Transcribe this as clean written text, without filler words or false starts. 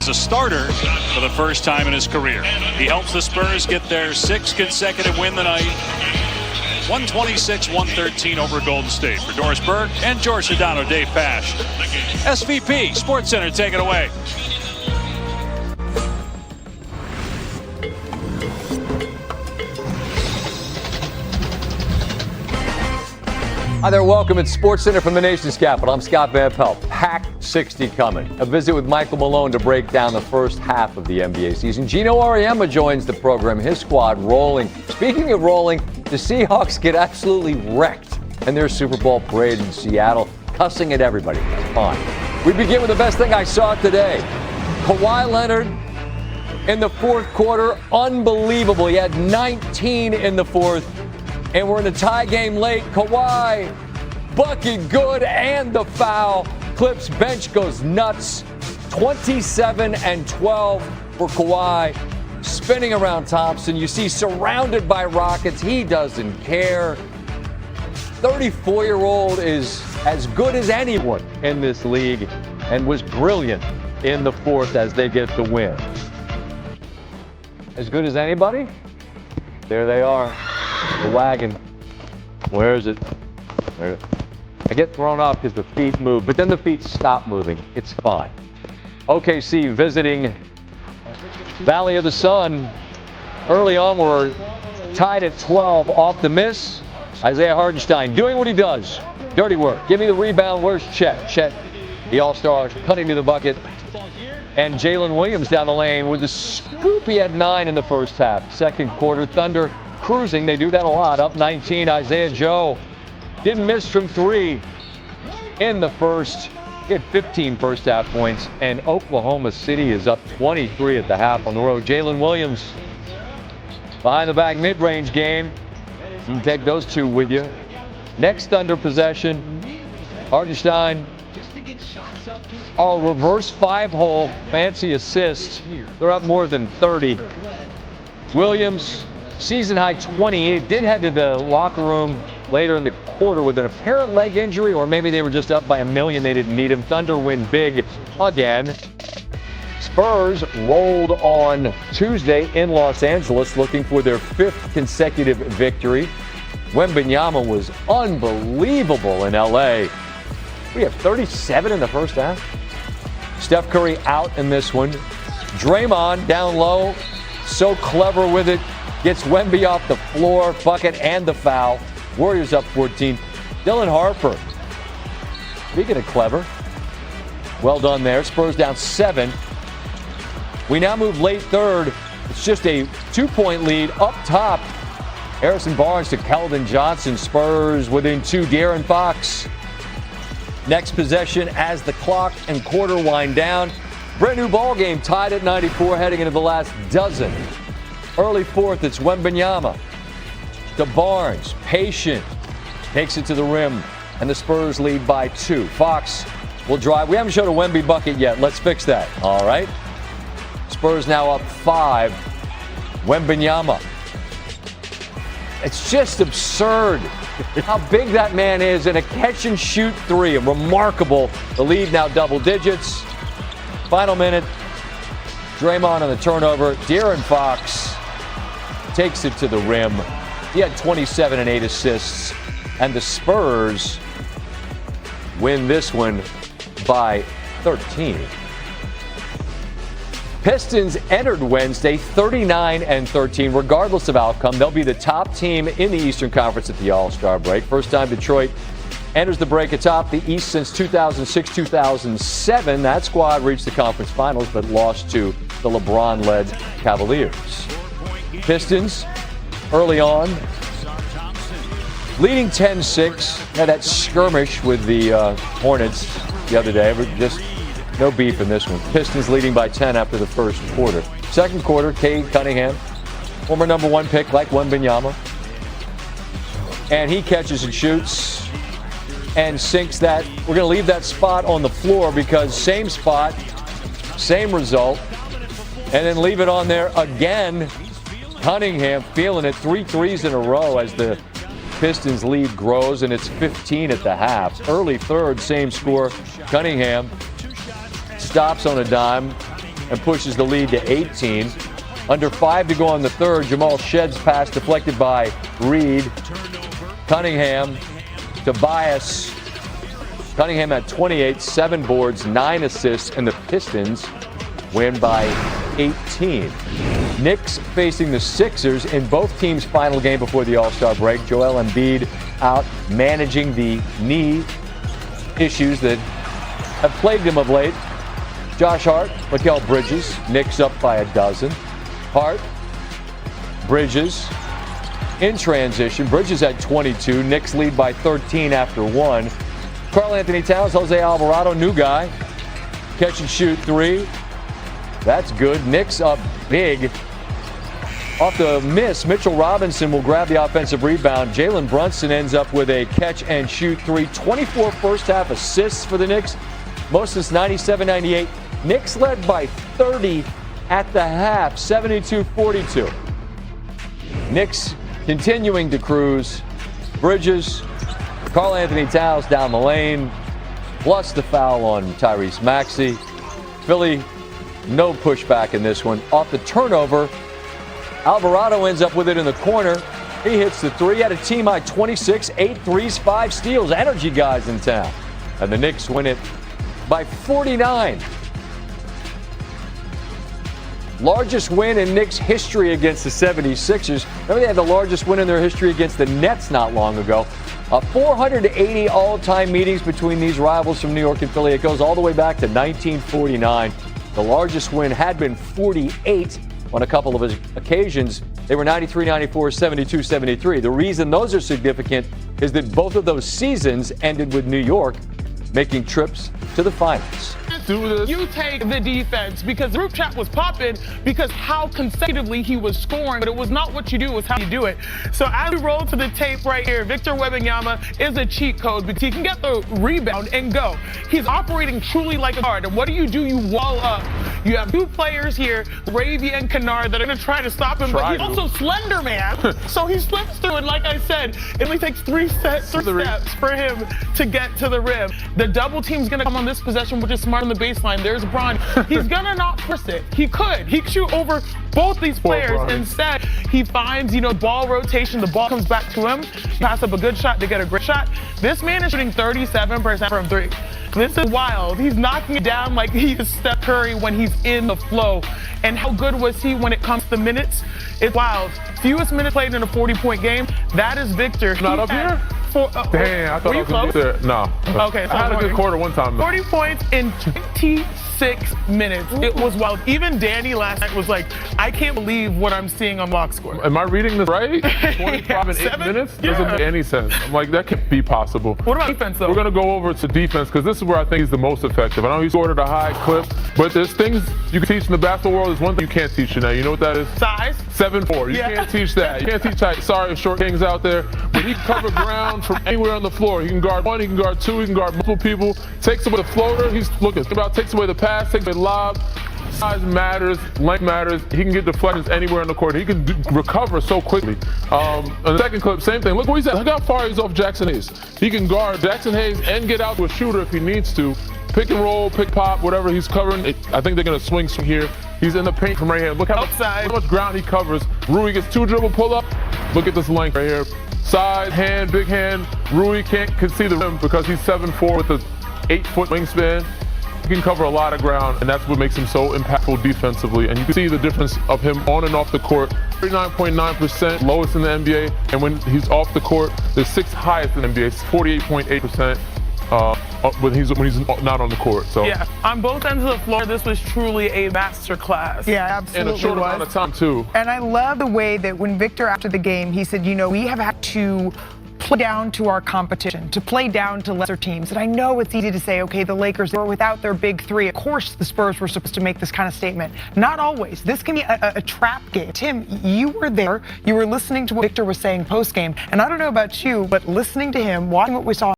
As a starter for the first time in his career. He helps the Spurs get their 6th consecutive win tonight. 126-113 over Golden State. For Doris Burke and George Sedano, Dave Pash. SVP, Sports Center, take it away. Hi there, welcome. It's Sports Center from the nation's capital. I'm Scott Van Pelt. Pack 60 coming. A visit with Michael Malone to break down the first half of the NBA season. Gino Auriemma joins the program, his squad rolling. Speaking of rolling, the Seahawks get absolutely wrecked in their Super Bowl parade in Seattle, cussing at everybody. That's fine. We begin with the best thing I saw today. Kawhi Leonard in the fourth quarter, unbelievable. He had 19 in the fourth. And we're in a tie game late. Kawhi, bucket good, and the foul. Clips bench goes nuts. 27-12 for Kawhi. Spinning around Thompson. You see surrounded by Rockets. He doesn't care. 34-year-old is as good as anyone in this league and was brilliant in the fourth as they get the win. As good as anybody? There they are. The wagon. Where is it? There. I get thrown off because the feet move, but then the feet stop moving. It's fine. OKC visiting Valley of the Sun. Early on, we're tied at 12 off the miss. Isaiah Hartenstein doing what he does. Dirty work. Give me the rebound. Where's Chet? Chet, the all-star, cutting to the bucket. And Jalen Williams down the lane with the scoop. He had 9 in the first half. Second quarter, Thunder cruising. They do that a lot. Up 19. Isaiah Joe didn't miss from 3 in the first. He had 15 first half points. And Oklahoma City is up 23 at the half on the road. Jalen Williams behind the back mid-range game. You can take those 2 with you. Next Thunder possession. Hartenstein. Oh, reverse 5-hole. Fancy assist. They're up more than 30. Williams, season high 28, did head to the locker room later in the quarter with an apparent leg injury, or maybe they were just up by $1 million. They didn't need him. Thunder win big again. Spurs rolled on Tuesday in Los Angeles looking for their 5th consecutive victory. Wembanyama was unbelievable in LA. We have 37 in the first half. Steph Curry out in this one. Draymond down low, so clever with it. Gets Wemby off the floor, bucket and the foul. Warriors up 14. Dylan Harper, speaking of clever, well done there. Spurs down 7. We now move late third. It's just a 2-point lead up top. Harrison Barnes to Keldon Johnson. Spurs within 2. De'Aaron Fox. Next possession as the clock and quarter wind down. Brand new ball game, tied at 94 heading into the last dozen. Early fourth, it's Wembanyama to Barnes. Patient. Takes it to the rim, and the Spurs lead by 2. Fox will drive. We haven't showed a Wemby bucket yet. Let's fix that. All right. Spurs now up 5. Wembanyama. It's just absurd how big that man is in a catch-and-shoot 3. Remarkable. The lead now double digits. Final minute. Draymond on the turnover. De'Aaron Fox takes it to the rim. He had 27 and 8 assists. And the Spurs win this one by 13. Pistons entered Wednesday 39-13. Regardless of outcome, they'll be the top team in the Eastern Conference at the All-Star break. First time Detroit enters the break atop the East since 2006-2007. That squad reached the conference finals but lost to the LeBron-led Cavaliers. Pistons early on leading 10-6. Had that skirmish with the Hornets the other day. Just no beef in this one. Pistons leading by 10 after the first quarter. Second quarter, Cade Cunningham, former number 1 pick like Wembanyama. And he catches and shoots and sinks that. We're going to leave that spot on the floor because same spot, same result. And then leave it on there again. Cunningham feeling it. 3 threes in a row as the Pistons lead grows, and it's 15 at the half. Early third, same score. Cunningham stops on a dime, and pushes the lead to 18. Under 5 to go on the third. Jamal Shedd's pass deflected by Reed. Cunningham, Tobias. Cunningham at 28, 7 boards, 9 assists, and the Pistons win by 18. Knicks facing the Sixers in both teams' final game before the All-Star break. Joel Embiid out managing the knee issues that have plagued him of late. Josh Hart, Mikal Bridges, Knicks up by a dozen. Hart, Bridges in transition. Bridges at 22. Knicks lead by 13 after 1. Karl-Anthony Towns, Jose Alvarado, new guy. Catch and shoot 3. That's good. Knicks up big. Off the miss, Mitchell Robinson will grab the offensive rebound. Jalen Brunson ends up with a catch and shoot 3. 24 first half assists for the Knicks. Most since 97-98. Knicks led by 30 at the half, 72-42. Knicks continuing to cruise. Bridges, Karl-Anthony Towns down the lane, plus the foul on Tyrese Maxey. Philly, no pushback in this one. Off the turnover, Alvarado ends up with it in the corner. He hits the 3 at a team high 26, 8 threes, 5 steals. Energy guys in town. And the Knicks win it by 49. Largest win in Knicks history against the 76ers. Remember, they had the largest win in their history against the Nets not long ago. 480 all-time meetings between these rivals from New York and Philly. It goes all the way back to 1949. The largest win had been 48 on a couple of occasions. They were 93, 94, 72, 73. The reason those are significant is that both of those seasons ended with New York making trips to the finals. You take the defense because the group chat was popping because how consecutively he was scoring, but it was not what you do, it was how you do it. So as we roll to the tape right here, Victor Wembanyama is a cheat code because he can get the rebound and go. He's operating truly like a guard. And what do? You wall up. You have 2 players here, Ravy and Kennard, that are going to try to stop him, but he's also slender, man. So he slips through, and like I said, it only takes 3 steps for him to get to the rim. The double team's going to come on this possession, which is smart on the baseline. There's Bron. He's going to not force it. He could. He could shoot over both these players. Instead, he finds, ball rotation. The ball comes back to him. He passes up a good shot to get a great shot. This man is shooting 37% from 3. This is wild. He's knocking it down like he is Steph Curry when he's in the flow. And how good was he when it comes to minutes? It's wild. Fewest minutes played in a 40-point game. That is Victor. Not up here? Damn, I thought I was going to be there. No. Okay. So I had a good quarter one time. 40 points in 26 minutes. It was wild. Even Danny last night was like, I can't believe what I'm seeing on box score. Am I reading this right? 25 and 8 minutes? Doesn't make any sense. I'm like, that can't be possible. What about defense, though? We're going to go over to defense because this is where I think he's the most effective. I know he scored at a high clip, but there's things you can teach in the basketball world. There's one thing you can't teach now. You know what that is? Size. 7'4". You can't teach that. You can't teach height. Sorry, short kings out there. But he can cover ground from anywhere on the floor. He can guard 1, he can guard 2, he can guard multiple people. Takes away the floater. He's looking about. Takes away the pass. Takes away the lob. Size matters. Length matters. He can get deflections anywhere in the court. He can recover so quickly. On the second clip, same thing. Look where he's at. Look how far he's off Jackson Hayes. He can guard Jackson Hayes and get out to a shooter if he needs to. Pick and roll, pick pop, whatever he's covering. I think they're going to swing here. He's in the paint from right here. Look how much ground he covers. Rui gets 2 dribble pull up. Look at this length right here. Side, hand, big hand. Rui can see the rim because he's 7'4" with an 8-foot wingspan. He can cover a lot of ground, and that's what makes him so impactful defensively. And you can see the difference of him on and off the court. 39.9%, lowest in the NBA. And when he's off the court, the 6th highest in the NBA, 48.8%. When he's not on the court. So yeah, on both ends of the floor, this was truly a masterclass. Yeah, absolutely. In a short amount of time too. And I love the way that when Victor after the game, he said, we have had to play down to our competition, to play down to lesser teams. And I know it's easy to say, okay, the Lakers were without their big 3. Of course, the Spurs were supposed to make this kind of statement. Not always. This can be a trap game. Tim, you were there. You were listening to what Victor was saying post-game. And I don't know about you, but listening to him, watching what we saw